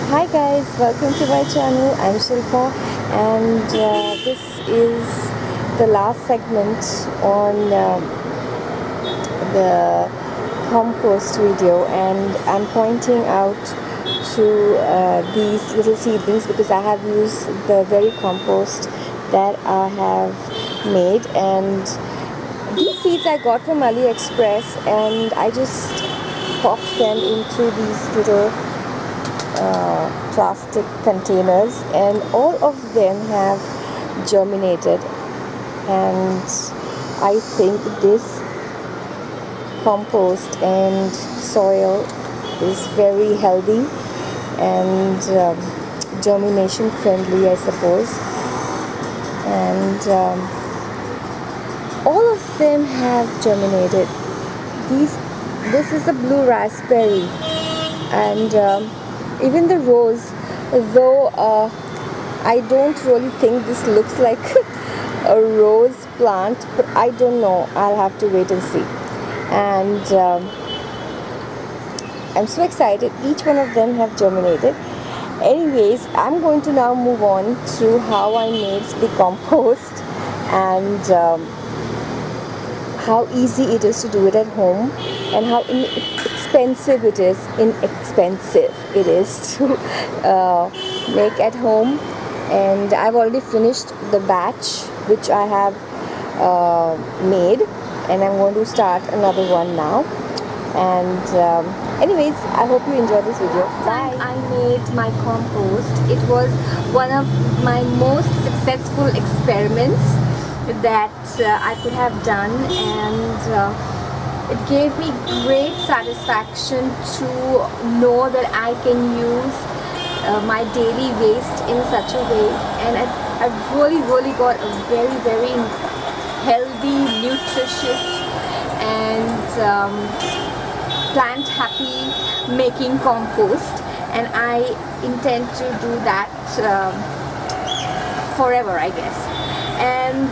Hi guys, welcome to my channel. I'm Shilpa, and this is the last segment on the compost video, and I'm pointing out to these little seedlings because I have used the very compost that I have made, and these seeds I got from AliExpress, and I just popped them into these little plastic containers, and all of them have germinated, and I think this compost and soil is very healthy and germination friendly, I suppose. And all of them have germinated. This is the blue raspberry, and even the rose, though I don't really think this looks like a rose plant, but I don't know, I'll have to wait and see. And I'm so excited, each one of them have germinated. Anyways, I'm going to now move on to how I made the compost, and how easy it is to do it at home, and how inexpensive it is to make at home. And I've already finished the batch which I have made, and I'm going to start another one now. And anyways, I hope you enjoyed this video. Bye. I made my compost. It was one of my most successful experiments that I could have done, and it gave me great satisfaction to know that I can use my daily waste in such a way, and I really got a very healthy, nutritious and plant happy making compost, and I intend to do that forever, I guess. And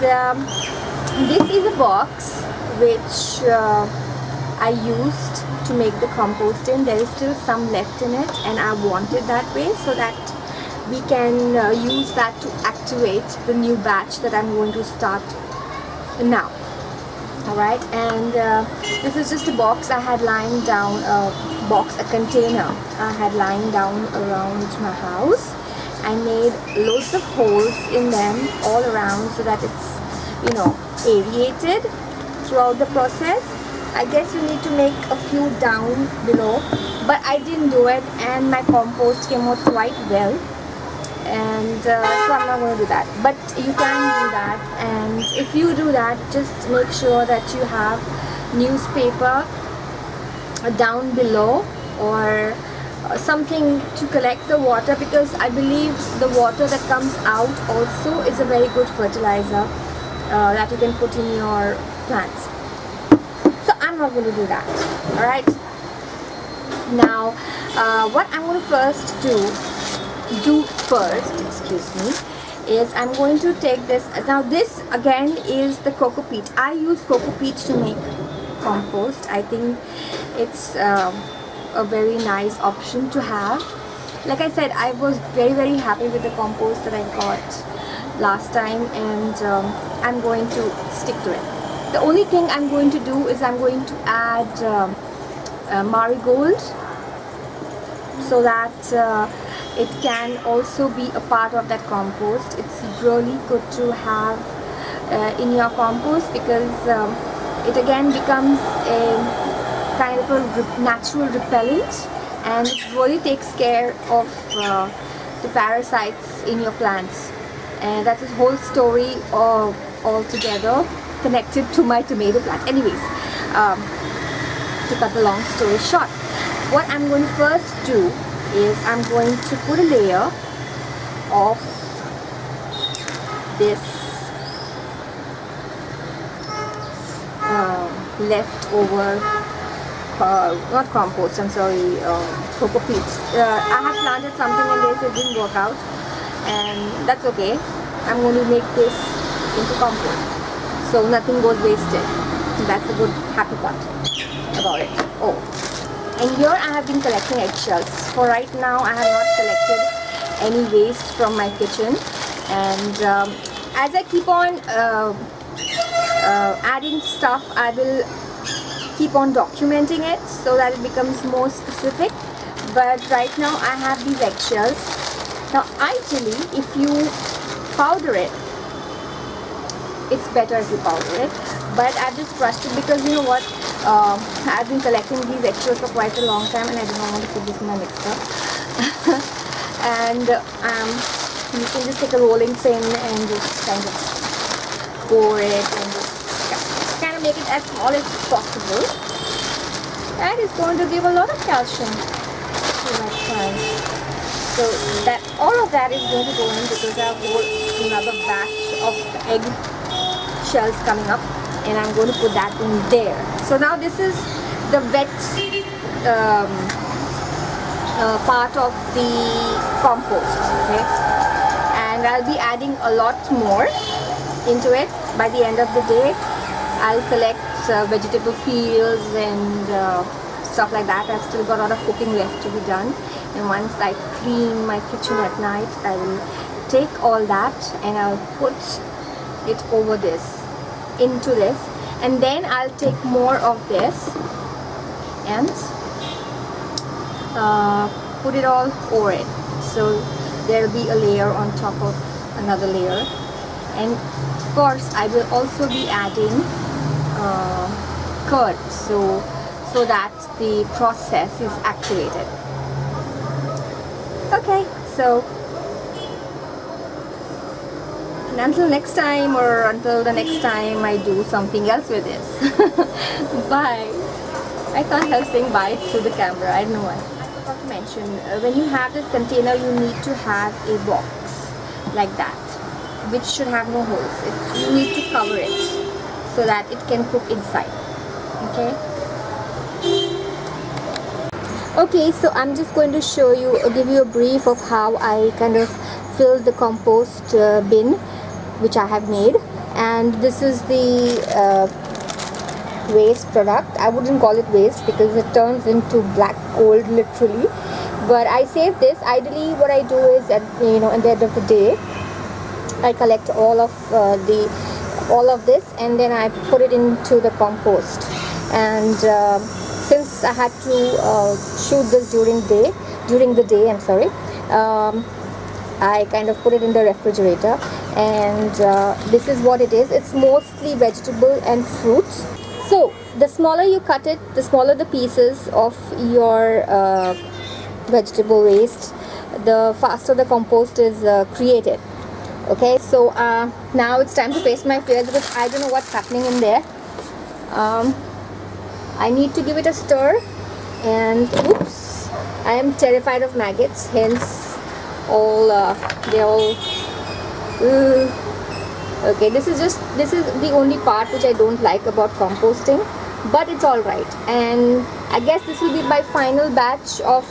this is a box which I used to make the compost in. There is still some left in it, and I want it that way so that we can use that to activate the new batch that I'm going to start now. Alright, and this is just a box I had lying down, a container I had lying down around my house. I made loads of holes in them all around so that it's, aerated throughout the process. I guess you need to make a few down below, but I didn't do it, and my compost came out quite well, and so I'm not going to do that. But you can do that, and if you do that, just make sure that you have newspaper down below, or something to collect the water, because I believe the water that comes out also is a very good fertilizer that you can put in your plants. So I'm not going to do that. Alright, now what I'm going to do first, is I'm going to take this. Now this again is the coco-peat. I use coco-peat to make compost. I think it's a very nice option to have. Like I said, I was very happy with the compost that I got last time, and I'm going to stick to it. The only thing I'm going to do is I'm going to add marigold, so that it can also be a part of that compost. It's really good to have in your compost, because it again becomes a kind of a natural repellent, and it really takes care of the parasites in your plants. And that's a whole story altogether connected to my tomato plant. Anyways, to cut the long story short, what I'm going to first do is I'm going to put a layer of this leftover, not compost, I'm sorry, coco-peat. I had planted something in this, it didn't work out, and that's okay. I'm going to make this into compost, so nothing goes wasted. That's the good happy part about it. Oh, And here I have been collecting eggshells. For right now I have not collected any waste from my kitchen, and as I keep on adding stuff, I will keep on documenting it so that it becomes more specific. But right now I have these eggshells. Now ideally, if you powder it, it's better if you powder it, but I've just crushed it because you know what, I've been collecting these eggshells for quite a long time and I do not want to put this in my mixer. And you can just take a rolling pin and just kind of pour it and just kind of make it as small as possible. That is going to give a lot of calcium to my plant. So that all of that is going to go in because I have another batch of egg shells coming up, and I'm going to put that in there. So now this is the wet part of the compost, okay? And I'll be adding a lot more into it. By the end of the day, I'll collect vegetable peels and stuff like that. I've still got a lot of cooking left to be done, and once I clean my kitchen at night, I will take all that and I'll put it over this, into this, and then I'll take more of this and put it all over it. So there'll be a layer on top of another layer, and of course I will also be adding curd, so that the process is activated. Okay, so until next time, or until the next time I do something else with this. Bye. I can't help saying bye through the camera, I don't know why. I forgot to mention, when you have this container, you need to have a box like that, which should have no holes. You need to cover it so that it can cook inside. Okay? Okay, so I'm just going to show you, give you a brief of how I kind of fill the compost bin which I have made. And this is the waste product. I wouldn't call it waste because it turns into black gold literally, but I save this. Ideally what I do is at the end of the day, I collect all of this and then I put it into the compost. And since I had to shoot this during the day, I'm sorry, I kind of put it in the refrigerator, and this is what it is. It's mostly vegetable and fruits. So the smaller you cut it, the smaller the pieces of your vegetable waste, the faster the compost is created. Okay, so now it's time to face my fears because I don't know what's happening in there. I need to give it a stir, and oops, I am terrified of maggots, hence they're all okay. This is the only part which I don't like about composting, but it's all right. And I guess this will be my final batch of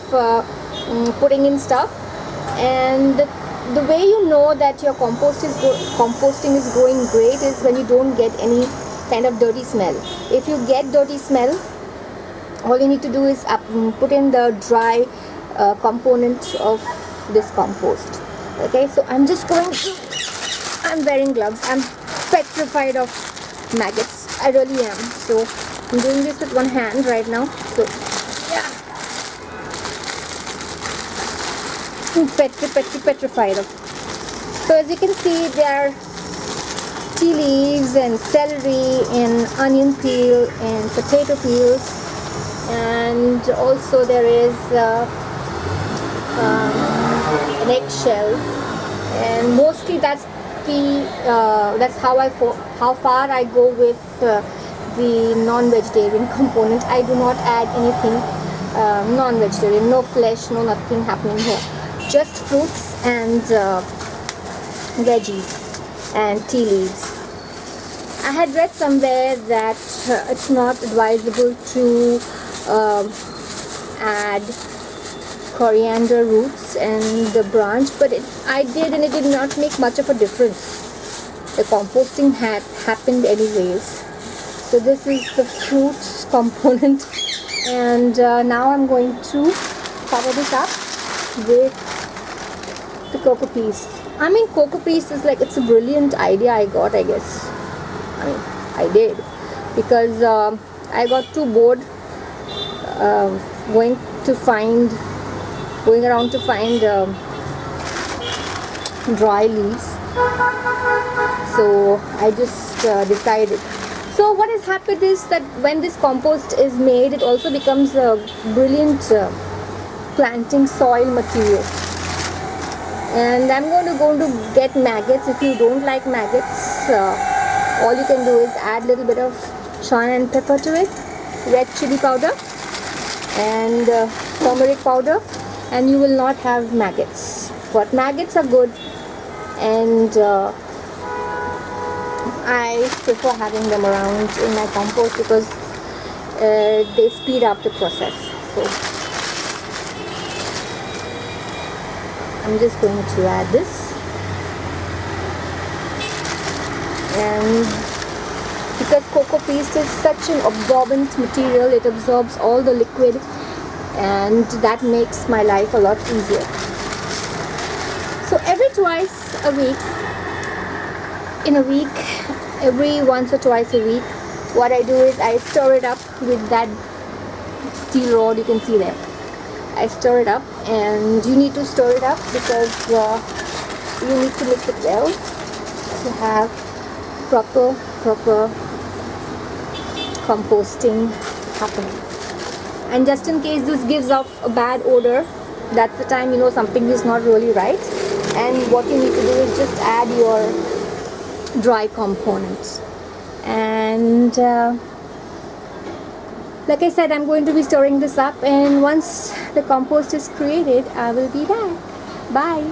putting in stuff. And the way you know that your composting is going great is when you don't get any kind of dirty smell. If you get dirty smell, all you need to do is put in the dry component of this compost. Okay, so I'm wearing gloves. I'm petrified of maggots. I really am. So I'm doing this with one hand right now. So yeah, I'm petrified of. So as you can see, there are tea leaves and celery and onion peel and potato peels, and also there is an eggshell, and mostly that's how far I go with the non-vegetarian component. I do not add anything non-vegetarian, no flesh, no nothing happening here, just fruits and veggies and tea leaves. I had read somewhere that it's not advisable to add coriander roots and the branch, but I did, and it did not make much of a difference. The composting had happened anyways. So this is the fruits component And now I'm going to cover this up with the coco-peat. I mean, coco-peat is like, it's a brilliant idea I got, I guess. I mean, I did, because I got too bored going around to find dry leaves. So I just decided. So what has happened is that when this compost is made, it also becomes a brilliant planting soil material. And I'm going to get maggots. If you don't like maggots, all you can do is add a little bit of cayenne pepper to it, red chili powder, and turmeric powder, and you will not have maggots. But maggots are good, and I prefer having them around in my compost because they speed up the process. So I'm just going to add this, and because coco-peat is such an absorbent material, it absorbs all the liquid, and that makes my life a lot easier. So every once or twice a week, what I do is I stir it up with that steel rod you can see there. I stir it up, and you need to stir it up because you need to mix it well to have proper composting happening. And just in case this gives off a bad odor, that's the time you know something is not really right. And what you need to do is just add your dry components. And like I said, I'm going to be stirring this up, and once the compost is created, I will be back. Bye.